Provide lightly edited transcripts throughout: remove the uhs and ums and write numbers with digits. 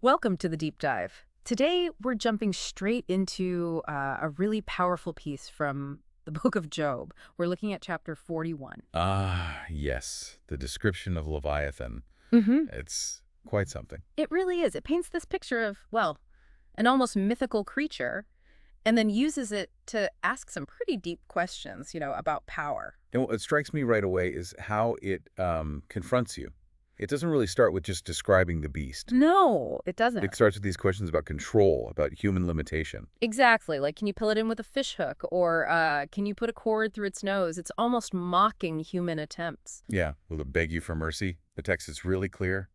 Welcome to the deep dive. Today, we're jumping straight into a really powerful piece from the book of Job. We're looking at chapter 41. Ah, yes. The description of Leviathan. Hmm. It's quite something. It really is. It paints this picture of, well, an almost mythical creature and then uses it to ask some pretty deep questions, about power. And what strikes me right away is how it confronts you. It doesn't really start with just describing the beast. No, it doesn't. It starts with these questions about control, about human limitation. Exactly. Like, can you pull it in with a fish hook? Or can you put a cord through its nose? It's almost mocking human attempts. Yeah, will it beg you for mercy? The text is really clear.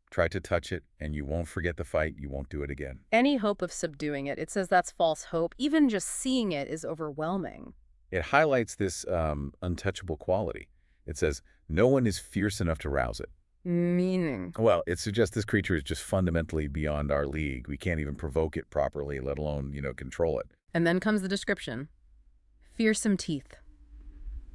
Try to touch it, and you won't forget the fight. You won't do it again. Any hope of subduing it, it says that's false hope. Even just seeing it is overwhelming. It highlights this untouchable quality. It says, no one is fierce enough to rouse it. Meaning. Well, it suggests this creature is just fundamentally beyond our league. We can't even provoke it properly, let alone, control it. And then comes the description. Fearsome teeth.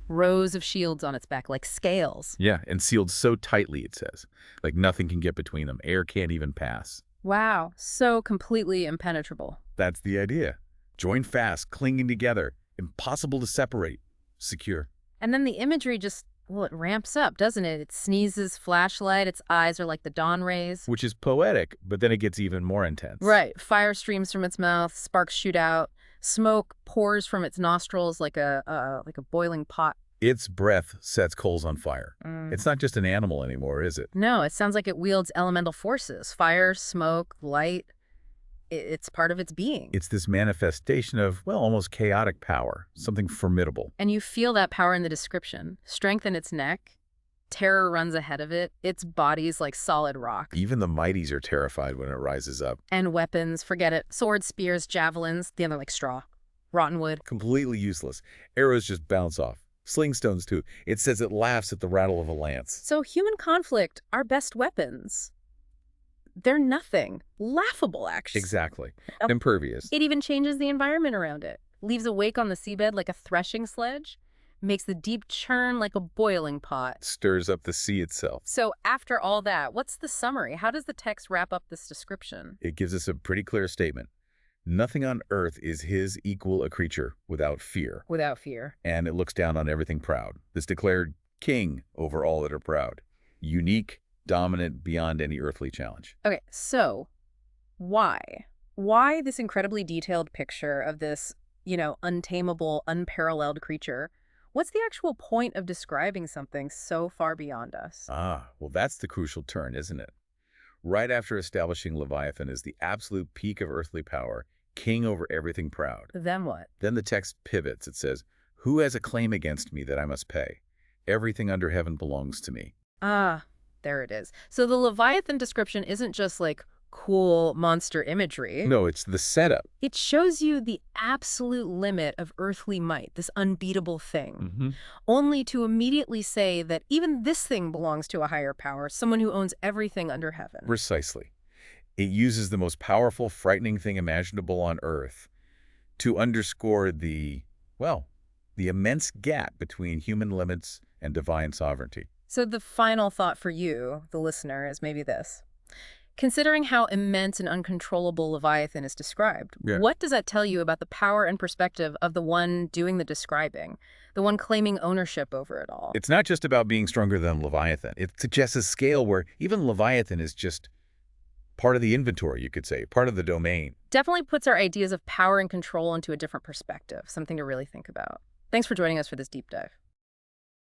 Rows of shields on its back, like scales. Yeah, and sealed so tightly, it says. Like nothing can get between them. Air can't even pass. Wow, so completely impenetrable. That's the idea. Joined fast, clinging together, impossible to separate, secure. And then the imagery just, well, it ramps up, doesn't it? It sneezes flashlight, its eyes are like the dawn rays. Which is poetic, but then it gets even more intense. Right, fire streams from its mouth, sparks shoot out, smoke pours from its nostrils like a boiling pot. Its breath sets coals on fire. Mm. It's not just an animal anymore, is it? No, it sounds like it wields elemental forces, fire, smoke, light. It's part of its being. It's this manifestation of, well, almost chaotic power, something formidable. And you feel that power in the description. Strength in its neck. Terror runs ahead of it. Its body's like solid rock. Even the mighties are terrified when it rises up. And weapons, forget it. Swords, spears, javelins, the other like straw. Rotten wood. Completely useless. Arrows just bounce off. Slingstones, too. It says it laughs at the rattle of a lance. So human conflict, our best weapons. They're nothing. Laughable, actually. Exactly. Oh. Impervious. It even changes the environment around it. Leaves a wake on the seabed like a threshing sledge. Makes the deep churn like a boiling pot. Stirs up the sea itself. So after all that, what's the summary? How does the text wrap up this description? It gives us a pretty clear statement. Nothing on earth is his equal a creature without fear. Without fear. And it looks down on everything proud. This declared king over all that are proud. Unique, dominant, beyond any earthly challenge. Okay, so why? Why this incredibly detailed picture of this, untamable, unparalleled creature? What's the actual point of describing something so far beyond us? Ah, well, that's the crucial turn, isn't it? Right after establishing Leviathan as the absolute peak of earthly power, king over everything proud. Then what? Then the text pivots. It says, who has a claim against me that I must pay? Everything under heaven belongs to me. Ah, there it is. So the Leviathan description isn't just like cool monster imagery. No, it's the setup. It shows you the absolute limit of earthly might, this unbeatable thing, only to immediately say that even this thing belongs to a higher power, someone who owns everything under heaven. Precisely. It uses the most powerful, frightening thing imaginable on earth to underscore the immense gap between human limits and divine sovereignty. So the final thought for you, the listener, is maybe this. Considering how immense and uncontrollable Leviathan is described, what does that tell you about the power and perspective of the one doing the describing, the one claiming ownership over it all? It's not just about being stronger than Leviathan. It suggests a scale where even Leviathan is just part of the inventory, you could say, part of the domain. Definitely puts our ideas of power and control into a different perspective, something to really think about. Thanks for joining us for this deep dive.